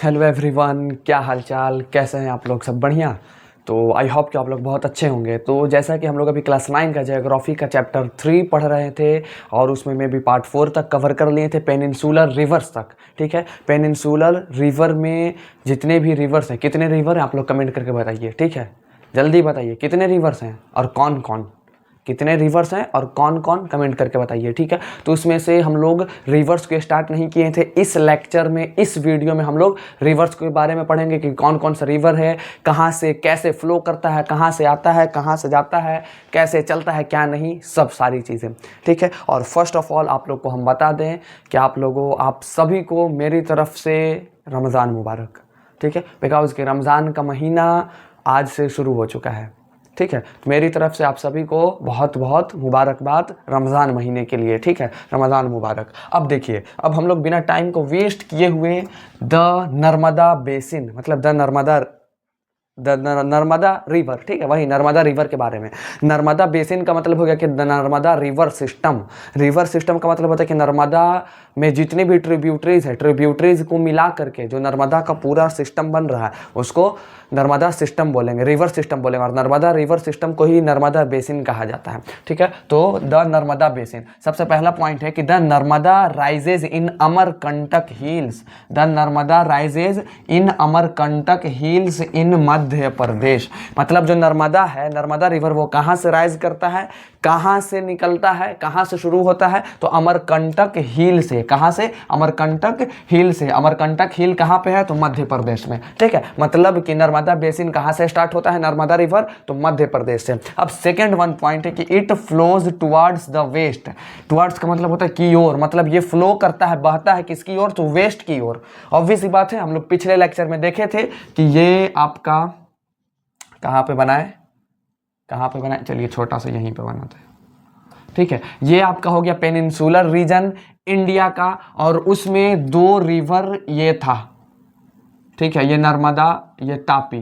Hello everyone, क्या हालचाल, कैसे हैं आप लोग? सब बढ़िया। तो आई होप कि आप लोग बहुत अच्छे होंगे। तो जैसा कि हम लोग अभी क्लास 9 का ज्योग्राफी का चैप्टर 3 पढ़ रहे थे और उसमें मैं भी पार्ट 4 तक कवर कर लिए थे, पेनिनसुलर रिवर्स तक। ठीक है, पेनिनसुलर रिवर में जितने भी रिवर्स हैं, कितने रिवर हैं आप लोग कमेंट करके बताइए। ठीक है, जल्दी बताइए कितने रिवर्स हैं और कौन कौन, कितने रिवर्स हैं और कौन कौन, कमेंट करके बताइए। ठीक है, तो उसमें से हम लोग रिवर्स को स्टार्ट नहीं किए थे। इस लेक्चर में, इस वीडियो में हम लोग रिवर्स के बारे में पढ़ेंगे कि कौन कौन सा रिवर है, कहाँ से कैसे फ्लो करता है, कहाँ से आता है, कहाँ से जाता है, कैसे चलता है, क्या नहीं, सब सारी चीज़ें। ठीक है, और फर्स्ट ऑफ ऑल आप लोग को हम बता दें कि आप सभी को मेरी तरफ से रमज़ान मुबारक। ठीक है, बिकॉज कि रमज़ान का महीना आज से शुरू हो चुका है। ठीक है, तो मेरी तरफ से आप सभी को बहुत बहुत मुबारकबाद रमज़ान महीने के लिए। ठीक है, रमज़ान मुबारक। अब देखिए, अब हम लोग बिना टाइम को वेस्ट किए हुए द नर्मदा बेसिन, मतलब नर्मदा रिवर, ठीक है, वही नर्मदा रिवर के बारे में। नर्मदा बेसिन का मतलब हो गया कि Narmada river system. River system का मतलब होता है कि नर्मदा में जितने भी ट्रिब्यूटरीज है, ट्रिब्यूटरीज को मिला करके जो नर्मदा का पूरा सिस्टम बन रहा है उसको नर्मदा सिस्टम बोलेंगे, रिवर सिस्टम बोलेंगे। और नर्मदा रिवर सिस्टम को ही नर्मदा बेसिन कहा जाता है। ठीक है, तो द नर्मदा बेसिन, सबसे पहला पॉइंट है कि the Narmada rises in Amarkantak hills. The Narmada rises in Amarkantak hills in Madhya Pradesh. मतलब जो नर्मदा है, नर्मदा रिवर, वो कहाँ से राइज करता है, कहाँ से निकलता है, कहाँ से शुरू होता है? तो अमरकंटक हिल से। कहाँ से? अमरकंटक हिल से। अमरकंटक हिल कहाँ पे है? तो मध्य प्रदेश में। ठीक है, मतलब कि नर्मदा बेसिन कहाँ से स्टार्ट होता है, नर्मदा रिवर? तो मध्य प्रदेश से। अब सेकेंड वन पॉइंट है कि it flows towards the west. Towards का मतलब होता है की ओर, मतलब ये फ्लो करता है, बहता है किसकी ओर? तो वेस्ट की ओर। ऑब्वियस ही बात है, हम लोग पिछले लेक्चर में देखे थे कि ये आपका कहाँ पे बना है, कहाँ पे बना है, चलिए छोटा सा यहीं पे बनाते हैं। ठीक है, ये आपका हो गया पेनिनसुलर रीजन इंडिया का, और उसमें दो रिवर ये था। ठीक है, ये नर्मदा, ये तापी,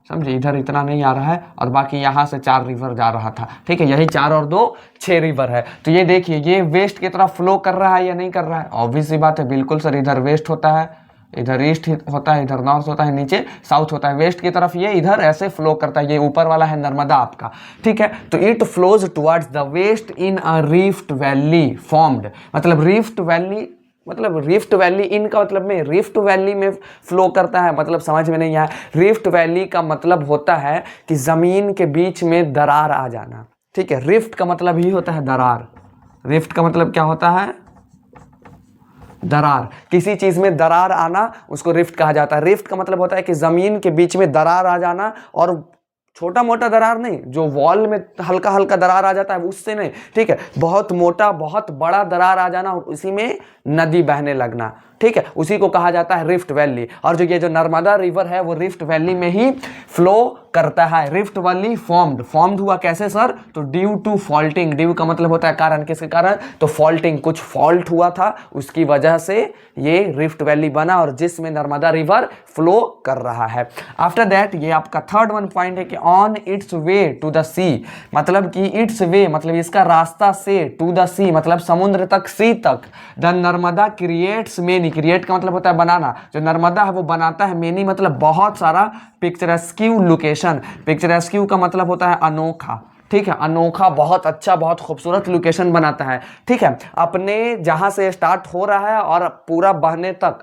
समझे, इधर इतना नहीं आ रहा है, और बाकी यहाँ से 4 रिवर जा रहा था। ठीक है, यही 4 और 2 6 रिवर है। तो ये देखिए, ये वेस्ट की तरफ फ्लो कर रहा है या नहीं कर रहा है? ऑब्वियस सी बात है, बिल्कुल सर, इधर वेस्ट होता है, इधर ईस्ट होता है, इधर नॉर्थ होता है, नीचे साउथ होता है। वेस्ट की तरफ ये इधर ऐसे फ्लो करता है। ये ऊपर वाला है नर्मदा आपका। ठीक है, तो it flows towards the west in a rift valley formed. मतलब रिफ्ट वैली, मतलब रिफ्ट वैली, इनका मतलब में रिफ्ट वैली में फ्लो करता है, मतलब समझ में नहीं आया। रिफ्ट वैली का मतलब होता है कि जमीन के बीच में दरार आ जाना। ठीक है, रिफ्ट का मतलब ही होता है दरार। रिफ्ट का मतलब क्या होता है? दरार। किसी चीज में दरार आना, उसको रिफ्ट कहा जाता है। रिफ्ट का मतलब होता है कि जमीन के बीच में दरार आ जाना, और छोटा मोटा दरार नहीं, जो वॉल में हल्का हल्का दरार आ जाता है उससे नहीं। ठीक है, बहुत मोटा, बहुत बड़ा दरार आ जाना और उसी में नदी बहने लगना। ठीक है, उसी को कहा जाता है रिफ्ट वैली। और जो ये जो नर्मदा रिवर है वो रिफ्ट वैली में ही फ्लो करता है। रिफ्ट वैली फॉर्म्ड हुआ कैसे सर? तो ड्यू टू फॉल्टिंग। ड्यू का मतलब होता है कारण, किसके कारण? तो फॉल्टिंग, कुछ फॉल्ट हुआ था, उसकी वजह से ये रिफ्ट वैली बना, और जिसमें नर्मदा रिवर फ्लो कर रहा है। आफ्टर दैट ये आपका थर्ड वन पॉइंट है कि on its way to the sea. मतलब कि इट्स वे मतलब इसका रास्ता से, टू द सी मतलब समुद्र तक, सी तक। The Narmada creates many. Create का मतलब होता है बनाना, जो नर्मदा है वो बनाता है मेनी मतलब बहुत सारा पिक्चरस्क्यू लोकेशन। पिक्चरस्क्यू का मतलब होता है अनोखा। ठीक है, अनोखा, बहुत अच्छा, बहुत खूबसूरत लोकेशन बनाता है। ठीक है, अपने जहां से स्टार्ट हो रहा है और पूरा बहने तक।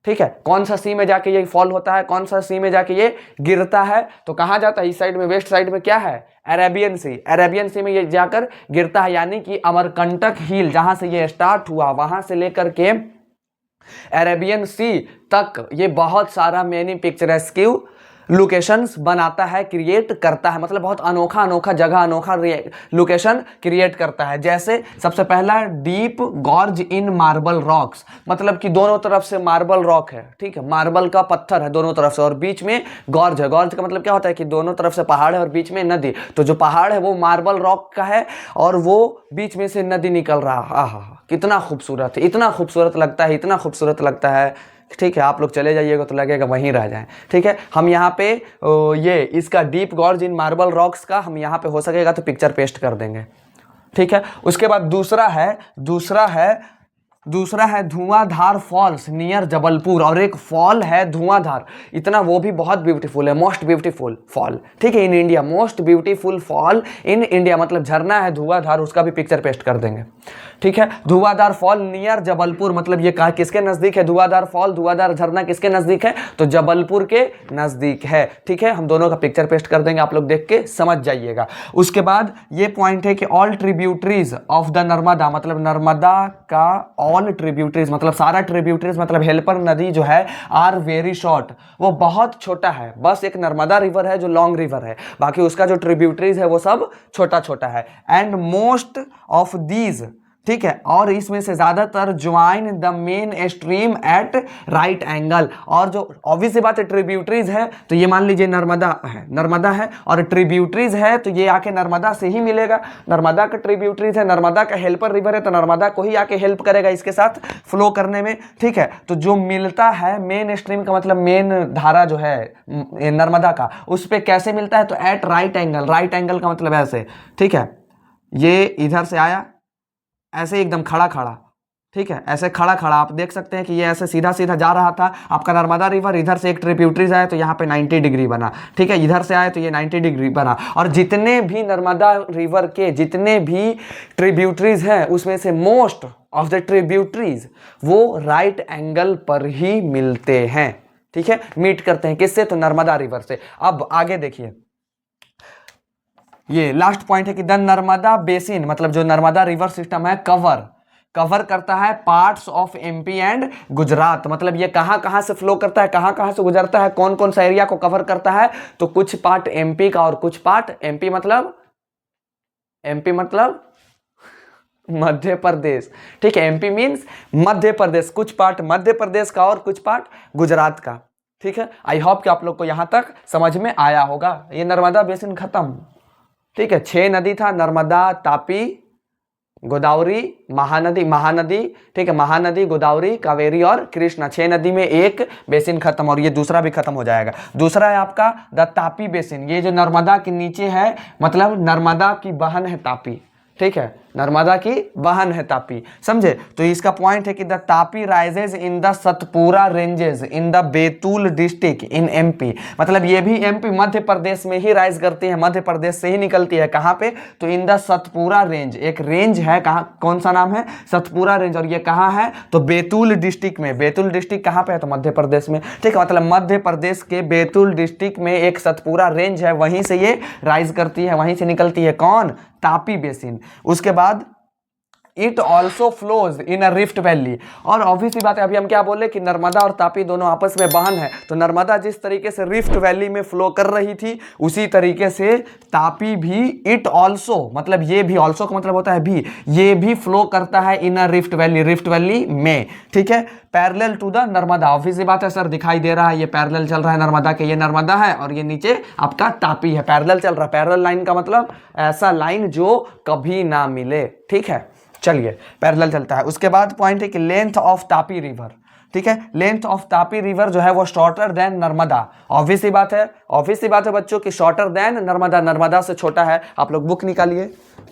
ठीक है, कौन सा सी में जाके ये फॉल होता है, कौन सा सी में जाके ये गिरता है, तो कहाँ जाता है? इस साइड में, वेस्ट साइड में क्या है? अरेबियन सी। अरेबियन सी में ये जाकर गिरता है, यानी कि अमरकंटक हिल जहां से ये स्टार्ट हुआ, वहां से लेकर के अरेबियन सी तक ये बहुत सारा मेनी पिक्चरस्क्यू लोकेशंस बनाता है, क्रिएट करता है। मतलब बहुत अनोखा अनोखा जगह, अनोखा लोकेशन क्रिएट करता है। जैसे सबसे पहला डीप गॉर्ज इन मार्बल रॉक्स, मतलब कि दोनों तरफ से मार्बल रॉक है। ठीक है, मार्बल का पत्थर है दोनों तरफ से, और बीच में गॉर्ज है। गॉर्ज का मतलब क्या होता है? कि दोनों तरफ से पहाड़ है और बीच में नदी। तो जो पहाड़ है वो मार्बल रॉक का है, और वो बीच में से नदी निकल रहा है। आहा, कितना खूबसूरत है, इतना खूबसूरत लगता है, इतना खूबसूरत लगता है। ठीक है, आप लोग चले जाइएगा तो लगेगा वहीं रह जाएं। ठीक है, हम यहाँ पे ये इसका डीप गॉर्ज इन मार्बल रॉक्स का हम यहाँ पे हो सकेगा तो पिक्चर पेस्ट कर देंगे। ठीक है, उसके बाद दूसरा है दूसरा है धुआंधार फॉल्स नियर जबलपुर, और एक फॉल है धुआंधार, इतना वो भी बहुत ब्यूटीफुल है, मोस्ट ब्यूटीफुल फॉल, ठीक है, in India, most beautiful fall in India, मतलब झरना है धुआंधार, उसका भी पिक्चर पेस्ट कर देंगे, ठीक है। धुआंधार फॉल नियर जबलपुर, मतलब ये कहा किसके नजदीक है, धुआंधार फॉल, धुआंधार झरना किसके नजदीक है, तो जबलपुर के नजदीक है, ठीक है। हम दोनों का पिक्चर पेस्ट कर देंगे, आप लोग देख के समझ जाइएगा। उसके बाद ये पॉइंट है कि all tributaries of the Narmada, मतलब नर्मदा का ऑल ट्रिब्यूटरीज, मतलब सारा ट्रिब्यूटरीज, मतलब हेल्पर नदी जो है, आर वेरी शॉर्ट, वो बहुत छोटा है, बस एक नर्मदा रिवर है जो लॉन्ग रिवर है, बाकी उसका जो ट्रिब्यूटरीज है वो सब छोटा छोटा है। एंड मोस्ट ऑफ दीज, ठीक है, और इसमें से ज्यादातर join the main stream at right angle, और जो ऑब्वियस सी बात है ट्रिब्यूटरीज है, तो ये मान लीजिए नर्मदा है और ट्रिब्यूटरीज है, तो ये आके नर्मदा से ही मिलेगा, नर्मदा का ट्रिब्यूटरीज है, नर्मदा का हेल्पर रिवर है, तो नर्मदा को ही आके हेल्प करेगा इसके साथ फ्लो करने में, ठीक है। तो जो मिलता है मेन स्ट्रीम का मतलब मेन धारा जो है नर्मदा का, उस पर कैसे मिलता है, तो at right angle, right angle का मतलब ऐसे, ठीक है, ये इधर से आया ऐसे एकदम खड़ा खड़ा, ठीक है, ऐसे खड़ा खड़ा, आप देख सकते हैं कि ये ऐसे सीधा सीधा जा रहा था आपका नर्मदा रिवर, इधर से एक ट्रिब्यूटरीज आया तो यहाँ पे 90 डिग्री बना, ठीक है, इधर से आया तो ये 90 डिग्री बना, और जितने भी नर्मदा रिवर के जितने भी ट्रिब्यूटरीज हैं उसमें से मोस्ट ऑफ द ट्रिब्यूटरीज वो राइट एंगल पर ही मिलते हैं, ठीक है, मीट करते हैं किससे, तो नर्मदा रिवर से। अब आगे देखिए, ये लास्ट पॉइंट है कि द नर्मदा बेसिन, मतलब जो नर्मदा रिवर सिस्टम है कवर करता है parts of MP and Gujarat, मतलब ये कहां कहां से फ्लो करता है, कहां कहां से गुजरता है, कौन कौन सा एरिया को कवर करता है, तो कुछ पार्ट एमपी का और कुछ पार्ट एमपी मतलब मध्य प्रदेश, ठीक है, एमपी मींस मध्य प्रदेश, कुछ पार्ट मध्य प्रदेश का और कुछ पार्ट गुजरात का, ठीक है। आई होप कि आप लोग को यहां तक समझ में आया होगा। ये नर्मदा बेसिन खत्म, ठीक है, 6 नदी था, नर्मदा, तापी, गोदावरी, महानदी, ठीक है, महानदी, गोदावरी, कावेरी और कृष्णा, 6 नदी में एक बेसिन खत्म, और ये दूसरा भी खत्म हो जाएगा। दूसरा है आपका द तापी बेसिन, ये जो नर्मदा के नीचे है, मतलब नर्मदा की बहन है तापी, ठीक है, नर्मदा की बहन है तापी, समझे। तो इसका पॉइंट है कि the Tapi rises in the Satpura ranges in the Betul district in MP, मतलब ये भी एमपी मध्य प्रदेश में ही राइज करती है, मध्य प्रदेश से ही निकलती है, कहाँ पे, तो इन द सतपुरा रेंज, एक रेंज है, कहाँ, कौन सा नाम है, सतपुरा रेंज, और ये कहाँ है, तो बैतूल डिस्ट्रिक्ट में, बैतूल डिस्ट्रिक्ट कहाँ पे है, तो मध्य प्रदेश में, ठीक है, मतलब मध्य प्रदेश के बैतूल डिस्ट्रिक्ट में एक सतपुरा रेंज है, वहीं से ये राइज करती है, वहीं से निकलती है, कौन, तापी बेसिन। उसके बाद it also flows in a rift valley, और ऑब्वियसली बात है, अभी हम क्या बोले कि नर्मदा और तापी दोनों आपस में बहन है, तो नर्मदा जिस तरीके से रिफ्ट वैली में फ्लो कर रही थी उसी तरीके से तापी भी, इट ऑल्सो मतलब ये भी, ऑल्सो का मतलब होता है भी, ये भी फ्लो करता है इन अ रिफ्ट वैली में, ठीक है, parallel to the Narmada. Obviously बात है सर, दिखाई दे रहा है ये पैरेलल चल रहा है नर्मदा के, ये नर्मदा है और ये नीचे आपका तापी है, पैरेलल चल रहा है। पैरेलल लाइन का मतलब ऐसा लाइन जो कभी ना मिले, ठीक है, चलिए पैरेलल चलता है। उसके बाद पॉइंट है कि लेंथ ऑफ तापी रिवर, ठीक है, लेंथ ऑफ तापी रिवर जो है वो शॉर्टर देन नर्मदा, ऑब्वियस सी बात है बच्चों की, शॉर्टर देन नर्मदा, नर्मदा से छोटा है। आप लोग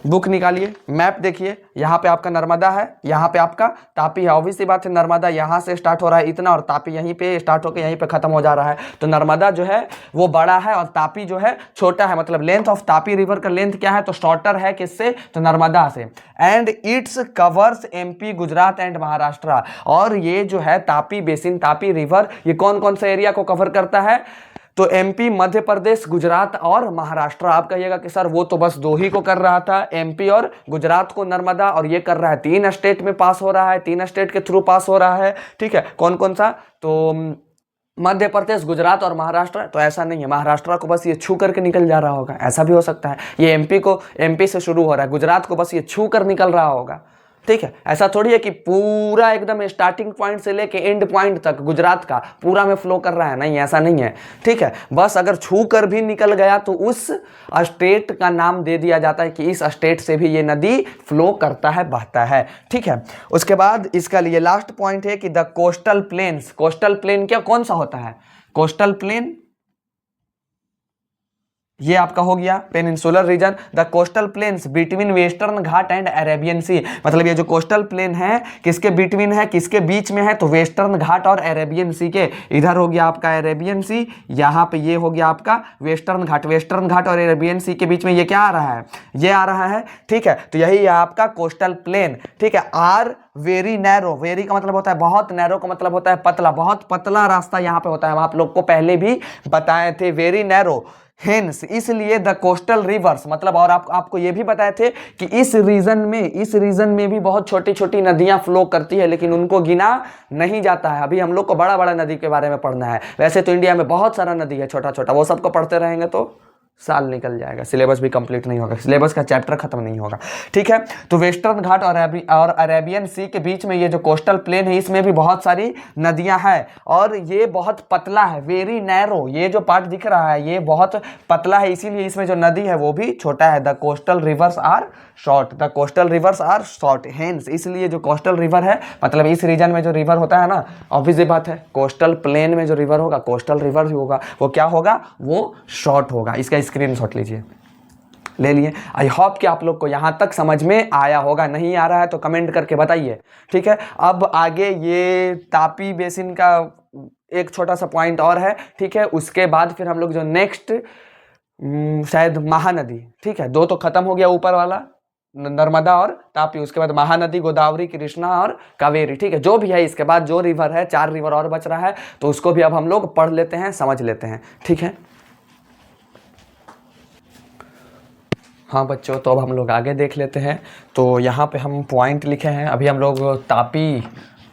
बुक निकालिए, मैप देखिए, यहाँ पे आपका नर्मदा है, यहाँ पे आपका तापी है, ऑब्वियस सी बात है नर्मदा यहाँ से स्टार्ट हो रहा है इतना, और तापी यहीं पे स्टार्ट होकर यहीं पे खत्म हो जा रहा है, तो नर्मदा जो है वो बड़ा है और तापी जो है छोटा है, मतलब लेंथ ऑफ तापी रिवर का लेंथ क्या है, तो शॉर्टर है किससे, तो नर्मदा से। And it's covers MP, Gujarat and Maharashtra, और ये जो है तापी बेसिन, तापी रिवर, ये कौन कौन सा एरिया को कवर करता है, तो एमपी, मध्य प्रदेश, गुजरात और महाराष्ट्र। आप कहिएगा कि सर वो तो बस 2 ही को कर रहा था, एमपी और गुजरात को नर्मदा, और ये कर रहा है 3 स्टेट में पास हो रहा है, 3 स्टेट के थ्रू पास हो रहा है, ठीक है, कौन कौन सा, तो मध्य प्रदेश, गुजरात और महाराष्ट्र। तो ऐसा नहीं है, महाराष्ट्र को बस ये छू करके निकल जा रहा होगा, ऐसा भी हो सकता है, ये एमपी से शुरू हो रहा है, गुजरात को बस ये छू कर निकल रहा होगा, ठीक है। ऐसा थोड़ी है कि पूरा एकदम स्टार्टिंग पॉइंट से लेके एंड पॉइंट तक गुजरात का पूरा में फ्लो कर रहा है, नहीं, ऐसा नहीं है, ठीक है। बस अगर छू कर भी निकल गया तो उस स्टेट का नाम दे दिया जाता है कि इस स्टेट से भी ये नदी फ्लो करता है, बहता है, ठीक है। उसके बाद इसका लिए लास्ट पॉइंट है कि the coastal planes, coastal plain क्या, कौन सा होता है, कोस्टल प्लेन, ये आपका हो गया peninsular region. The coastal plains between western Ghat and Arabian sea, मतलब ये जो कोस्टल प्लेन है किसके बिटवीन है, किसके बीच में है, तो वेस्टर्न घाट और अरेबियन सी के। इधर हो गया आपका अरेबियन सी, यहाँ पे ये हो गया आपका वेस्टर्न घाट। वेस्टर्न घाट और अरेबियन सी के बीच में ये क्या आ रहा है, ये आ रहा है, ठीक है। तो यही है आपका कोस्टल प्लेन, ठीक है। आर वेरी नैरो, वेरी का मतलब होता है बहुत, नैरो का मतलब होता है पतला, बहुत पतला रास्ता यहाँ पे होता है, हम आप लोग को पहले भी बताए थे, वेरी नैरो। हेंस, इसलिए द कोस्टल रिवर्स, मतलब और आपको ये भी बताए थे कि इस रीजन में भी बहुत छोटी छोटी नदियां फ्लो करती है, लेकिन उनको गिना नहीं जाता है। अभी हम लोग को बड़ा बड़ा नदी के बारे में पढ़ना है। वैसे तो इंडिया में बहुत सारा नदी है छोटा छोटा, वो सबको पढ़ते रहेंगे तो साल निकल जाएगा, सिलेबस भी कंप्लीट नहीं होगा, सिलेबस का चैप्टर खत्म नहीं होगा, ठीक है। तो वेस्टर्न घाट और अरेबियन सी के बीच में ये जो कोस्टल प्लेन है, इसमें भी बहुत सारी नदियां हैं और ये बहुत पतला है, वेरी नैरो। ये जो पार्ट दिख रहा है ये बहुत पतला है, इसीलिए इसमें जो नदी है वो भी छोटा है। The coastal rivers are short, the coastal rivers are short. Hence, इसलिए जो कोस्टल रिवर है, मतलब इस रीजन में जो रिवर होता है ना, ऑब्वियस बात है कोस्टल प्लेन में जो रिवर होगा, कोस्टल रिवर भी होगा, वो क्या होगा, वो शॉर्ट होगा। इसका स्क्रीनशॉट लीजिए, ले लिए। आई होप कि आप लोग को यहाँ तक समझ में आया होगा, नहीं आ रहा है तो कमेंट करके बताइए, ठीक है। अब आगे ये तापी बेसिन का एक छोटा सा पॉइंट और है, ठीक है। उसके बाद फिर हम लोग जो नेक्स्ट शायद महानदी, ठीक है, दो तो खत्म हो गया ऊपर वाला नर्मदा और तापी, उसके बाद महानदी, गोदावरी, कृष्णा और कावेरी, ठीक है। जो भी है इसके बाद जो रिवर है, 4 रिवर और बच रहा है, तो उसको भी अब हम लोग पढ़ लेते हैं, समझ लेते हैं, ठीक है। हाँ बच्चों, तो अब हम लोग आगे देख लेते हैं। तो यहाँ पे हम पॉइंट लिखे हैं, अभी हम लोग तापी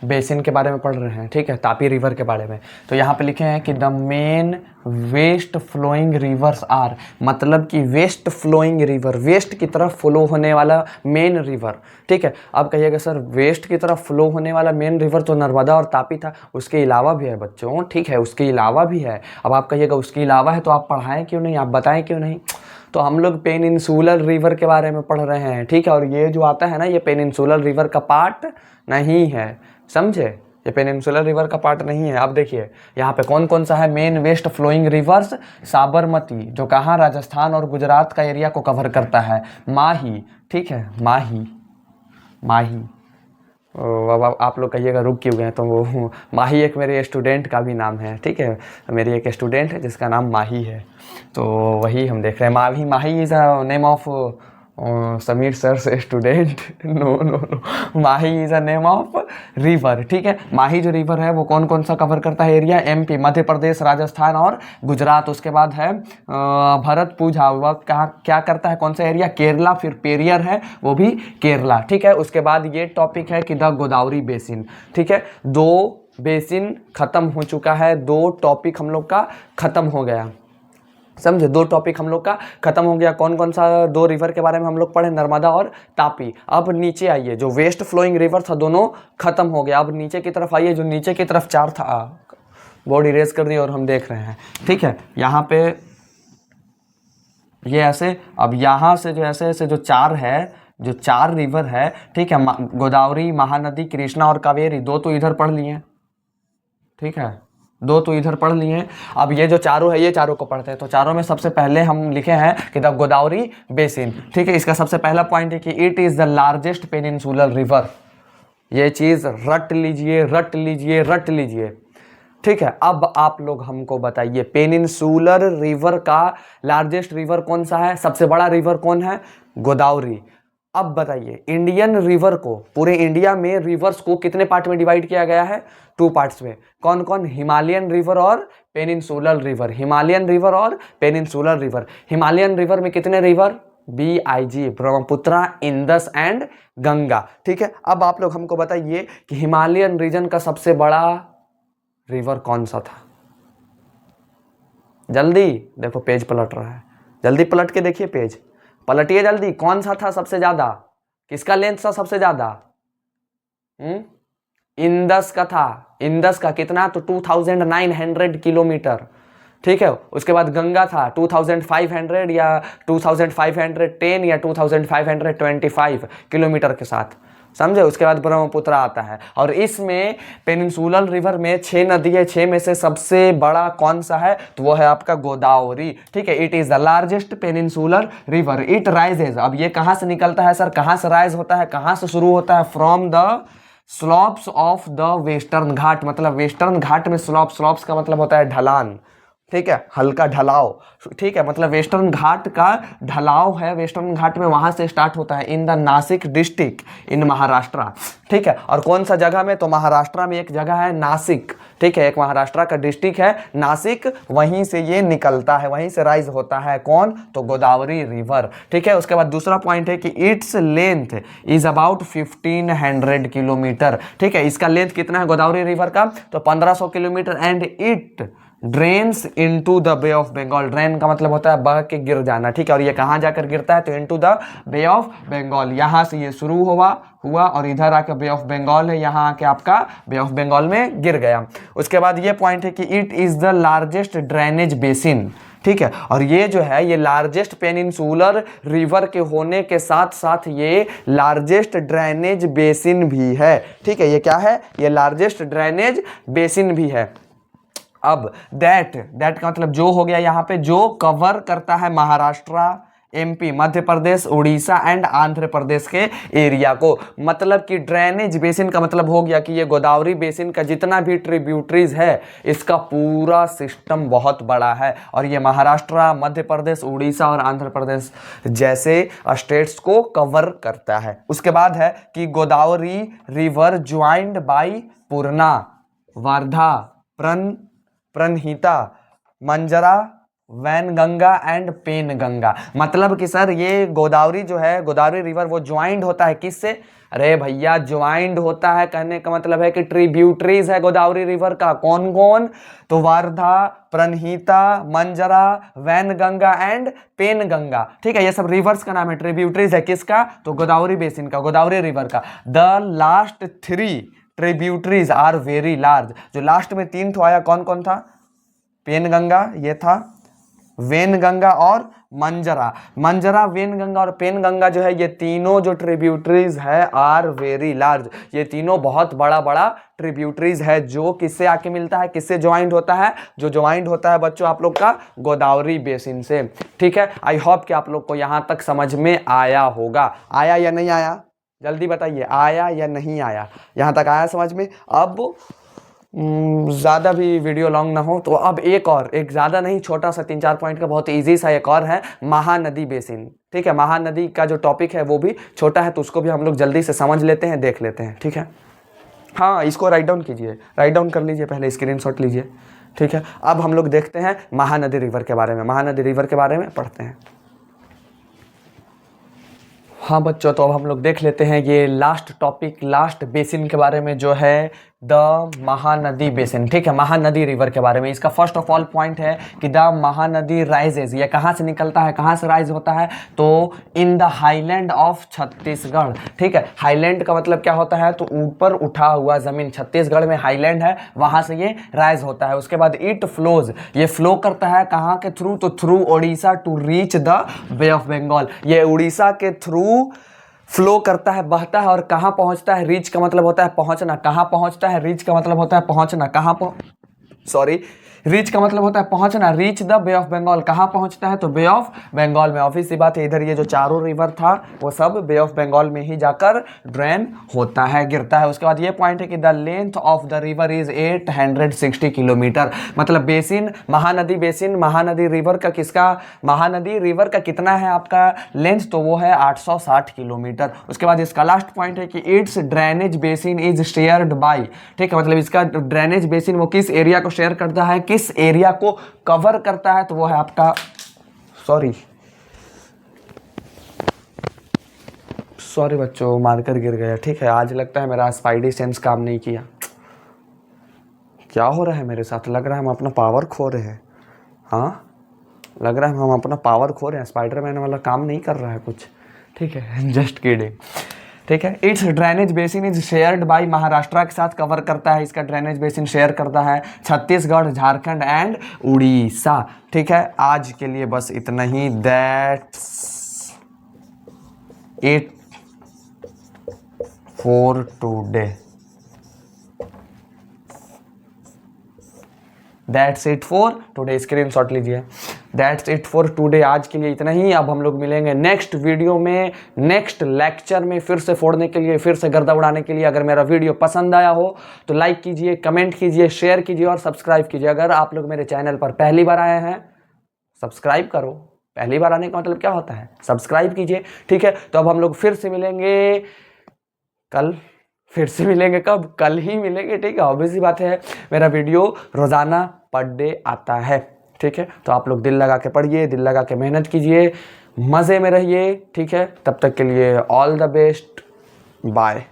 बेसिन के बारे में पढ़ रहे हैं, ठीक है, तापी रिवर के बारे में। तो यहाँ पे लिखे हैं कि the main west flowing rivers are, मतलब कि वेस्ट फ्लोइंग रिवर, वेस्ट की तरफ फ्लो होने वाला मेन रिवर, ठीक है। अब कहिएगा सर वेस्ट की तरफ फ्लो होने वाला मेन रिवर तो नर्मदा और तापी था, उसके अलावा भी है बच्चों, ठीक है, उसके अलावा भी है। अब आप कहिएगा उसके अलावा है तो आप पढ़ाएं क्यों नहीं, आप बताएं क्यों नहीं। तो हम लोग पेनिनसुलर रिवर के बारे में पढ़ रहे हैं, ठीक है। और ये जो आता है ना, ये पेनिनसुलर रिवर का पार्ट नहीं है, समझे, ये पेनिनसुलर रिवर का पार्ट नहीं है। अब देखिए यहाँ पे कौन कौन सा है main west flowing rivers. Sabarmati, जो कहाँ, राजस्थान और गुजरात का एरिया को कवर करता है। माही, ठीक है, माही। अब आप लोग कहिएगा रुक क्यों गए, तो वो माही एक मेरे स्टूडेंट का भी नाम है, ठीक है, मेरी एक स्टूडेंट है जिसका नाम माही है, तो वही हम देख रहे हैं। Mahi is a name of Sameer sir से student, no, Mahi is a name of river, ठीक है। माही जो रिवर है वो कौन कौन सा कवर करता है एरिया, एमपी, मध्य प्रदेश, राजस्थान और गुजरात। उसके बाद है भरतपुझा, वह कहाँ क्या करता है, कौन सा एरिया, केरला। फिर पेरियर है, वो भी केरला, ठीक है। उसके बाद ये टॉपिक है कि द गोदावरी बेसिन, ठीक है। 2 बेसिन खत्म हो चुका है, 2 टॉपिक हम लोग का खत्म हो गया, समझे, 2 टॉपिक हम लोग का खत्म हो गया। कौन कौन सा 2 रिवर के बारे में हम लोग पढ़े, नर्मदा और तापी। अब नीचे आइए, जो वेस्ट फ्लोइंग रिवर था दोनों खत्म हो गया। अब नीचे की तरफ आइए, जो नीचे की तरफ 4 था, बोर्ड इरेज कर दिया और हम देख रहे हैं, ठीक है। यहाँ पे ये ऐसे, अब यहाँ से जो ऐसे ऐसे जो 4 है, जो 4 रिवर है, ठीक है, गोदावरी, महानदी, कृष्णा और कावेरी, 2 तो इधर पढ़ लिए, ठीक है, 2 तो इधर पढ़ लिए। अब ये जो चारों है, ये चारों को पढ़ते हैं। तो चारों में सबसे पहले हम लिखे हैं कि द गोदावरी बेसिन, ठीक है। इसका सबसे पहला पॉइंट है कि it is the largest peninsular river. ये चीज़ रट लीजिए, ठीक है। अब आप लोग हमको बताइए पेनिनसुलर रिवर का लार्जेस्ट रिवर कौन सा है, सबसे बड़ा रिवर कौन है, गोदावरी। अब बताइए इंडियन रिवर को, पूरे इंडिया में रिवर्स को कितने पार्ट में डिवाइड किया गया है, 2 पार्ट्स में। कौन कौन, हिमालयन रिवर और पेनिनसुलर रिवर, हिमालयन रिवर और पेनिनसुलर रिवर। हिमालयन रिवर में कितने river, BIG, Brahmaputra, Indus and Ganga, ठीक है। अब आप लोग हमको बताइए कि हिमालयन रीजन का सबसे बड़ा रिवर कौन सा था, जल्दी देखो, पेज पलट रहा है, जल्दी पलट के देखिए, पेज पलटिए जल्दी, कौन सा था सबसे ज्यादा, किसका लेंथ था सबसे ज्यादा, इंदस का था। इंदस का कितना, तो 2900 किलोमीटर, ठीक है। उसके बाद गंगा था 2500 या 2510 या 2525 किलोमीटर के साथ, समझे। उसके बाद ब्रह्मपुत्र आता है और इसमें पेनिनसुलर रिवर में 6 नदी है, 6 में से सबसे बड़ा कौन सा है, तो वो है आपका गोदावरी, ठीक है। It is the largest peninsular river, it rises. अब ये कहां से निकलता है सर, कहां से राइज होता है, कहां से शुरू होता है, from the slopes of the western Ghat, मतलब वेस्टर्न घाट में स्लॉप्स का मतलब होता है ढलान, ठीक है, हल्का ढलाव, ठीक है, मतलब वेस्टर्न घाट का ढलाव है, वेस्टर्न घाट में वहां से स्टार्ट होता है in the Nashik district in Maharashtra, ठीक है। और कौन सा जगह में, तो महाराष्ट्र में एक जगह है नासिक, ठीक है, एक महाराष्ट्र का डिस्ट्रिक्ट है नासिक, वहीं से ये निकलता है, वहीं से राइज होता है कौन, तो गोदावरी रिवर, ठीक है। उसके बाद दूसरा पॉइंट है कि its length is about 1500 kilometre, ठीक है, इसका लेंथ कितना है गोदावरी रिवर का, तो 1500 kilometre, and it drains into the bay of Bengal, drain का मतलब होता है बह के गिर जाना, ठीक है, और ये कहां जाकर गिरता है, तो into the bay of Bengal, यहां से ये शुरू हुआ और इधर आके बे ऑफ बंगाल है, यहां आके आपका बे ऑफ बंगाल में गिर गया। उसके बाद ये पॉइंट है कि it is the largest drainage basin, ठीक है, और ये जो है ये लार्जेस्ट पेनिनसुलर रिवर के होने के साथ साथ ये लार्जेस्ट ड्रेनेज बेसिन भी है, ठीक है, ये क्या है, ये लार्जेस्ट ड्रेनेज बेसिन भी है। अब दैट का मतलब जो हो गया यहाँ पे, जो कवर करता है महाराष्ट्र, एमपी, मध्य प्रदेश, उड़ीसा एंड आंध्र प्रदेश के एरिया को, मतलब कि ड्रेनेज बेसिन का मतलब हो गया कि ये गोदावरी बेसिन का जितना भी ट्रिब्यूटरीज है इसका पूरा सिस्टम बहुत बड़ा है और ये महाराष्ट्र, मध्य प्रदेश, उड़ीसा और आंध्र प्रदेश जैसे स्टेट्स को कवर करता है। उसके बाद है कि Godavari river joined by Purna, Wardha, Pranhita, Manjra, Wainganga and Penganga, मतलब कि सर ये गोदावरी जो है, गोदावरी रिवर वो ज्वाइंड होता है किससे, अरे भैया ज्वाइंड होता है कहने का मतलब है कि ट्रिब्यूटरीज है गोदावरी रिवर का, कौन कौन, तो वार्धा, प्रणहिता, मंजरा, वैनगंगा एंड पेनगंगा, ठीक है, ये सब रिवर्स का नाम है, ट्रिब्यूटरीज है किसका, तो गोदावरी बेसिन का, गोदावरी रिवर का। The last 3 tributaries are very large, जो लास्ट में 3 ठो आया कौन कौन था, पेनगंगा ये था, वेनगंगा और मंजरा, वेनगंगा और पेनगंगा जो है ये तीनों जो ट्रिब्यूटरीज है आर वेरी लार्ज, ये तीनों बहुत बड़ा ट्रिब्यूटरीज है, जो किससे आके मिलता है, किससे ज्वाइंट होता है, जो ज्वाइंट होता है बच्चों आप लोग का गोदावरी बेसिन से, ठीक है। आई होप कि आप लोग को यहां तक समझ में आया होगा, आया या नहीं आया, जल्दी बताइए, आया या नहीं आया, यहां तक आया समझ में। अब ज़्यादा भी वीडियो लॉन्ग ना हो तो अब एक ज़्यादा नहीं, छोटा सा 3-4 पॉइंट का बहुत इजी सा एक और है, महानदी बेसिन, ठीक है, महानदी का जो टॉपिक है वो भी छोटा है तो उसको भी हम लोग जल्दी से समझ लेते हैं, देख लेते हैं, ठीक है। हाँ, इसको राइट डाउन कीजिए, राइट डाउन कर लीजिए, पहले स्क्रीनशॉट लीजिए, ठीक है। अब हम लोग देखते हैं महानदी रिवर के बारे में, महानदी रिवर के बारे में पढ़ते हैं। हाँ बच्चों, तो अब हम लोग देख लेते हैं ये लास्ट टॉपिक, लास्ट बेसिन के बारे में जो है द महानदी बेसिन, ठीक है, महानदी रिवर के बारे में। इसका फर्स्ट ऑफ ऑल पॉइंट है कि द महानदी राइजेज, ये कहाँ से निकलता है, कहाँ से राइज होता है, तो in the highland of Chhattisgarh, ठीक है, हाईलैंड का मतलब क्या होता है, तो ऊपर उठा हुआ जमीन, छत्तीसगढ़ में हाईलैंड है वहां से ये राइज होता है। उसके बाद इट फ्लोज, ये फ्लो करता है कहाँ के थ्रू, तो through Odisha to reach the bay of Bengal, ये उड़ीसा के थ्रू फ्लो करता है, बहता है और कहां पहुंचता है, रीच का मतलब होता है पहुंचना, कहां पहुंचता है, रीच का मतलब होता है पहुंचना, रीच का मतलब होता है पहुंचना, reach the bay of Bengal, कहां पहुंचता है, तो बे ऑफ बंगाल में। ऑब्वियस सी बात है, इधर ये जो चारों रिवर था वो सब बे ऑफ बंगाल में ही जाकर ड्रेन होता है, गिरता है। उसके बाद ये पॉइंट है कि the length of the river is 860 kilometre, मतलब बेसिन, महानदी रिवर का किसका, महानदी रिवर का कितना है आपका लेंथ, तो वो है 860 किलोमीटर। उसके बाद इसका लास्ट पॉइंट है कि it's drainage basin is shared by, ठीक है, मतलब इसका ड्रेनेज बेसिन वो किस एरिया को शेयर करता है, किस एरिया को कवर करता है, तो वो है आपका, सॉरी बच्चों, मारकर गिर गया, ठीक है, आज लगता है मेरा स्पाइडी सेंस काम नहीं किया, क्या हो रहा है मेरे साथ, लग रहा है हम अपना पावर खो रहे हैं, हाँ लग रहा है हम अपना पावर खो रहे हैं, स्पाइडरमैन वाला काम नहीं कर रहा है कुछ, ठीक है, जस्ट किडिंग, ठीक है। It's drainage basin is shared by, Maharashtra के साथ कवर करता है, इसका ड्रेनेज बेसिन शेयर करता है छत्तीसगढ़, झारखंड एंड उड़ीसा, ठीक है। आज के लिए बस इतना ही, that's it for today. That's it for today, screenshot लीजिए। दैट्स इट फॉर टुडे, आज के लिए इतना ही। अब हम लोग मिलेंगे नेक्स्ट वीडियो में, नेक्स्ट लेक्चर में, फिर से फोड़ने के लिए, फिर से गर्दा उड़ाने के लिए। अगर मेरा वीडियो पसंद आया हो तो लाइक कीजिए, कमेंट कीजिए, शेयर कीजिए और सब्सक्राइब कीजिए। अगर आप लोग मेरे चैनल पर पहली बार आए हैं, सब्सक्राइब करो। पहली बार आने का मतलब क्या होता है? सब्सक्राइब कीजिए, ठीक है। तो अब हम लोग फिर से मिलेंगे कल, फिर से मिलेंगे कब? कल ही मिलेंगे, ठीक है। ऑब्वियस सी बात है, मेरा वीडियो रोजाना पर डे आता है, ठीक है। तो आप लोग दिल लगा के पढ़िए, दिल लगा के मेहनत कीजिए, मज़े में रहिए, ठीक है। तब तक के लिए ऑल द बेस्ट, बाय।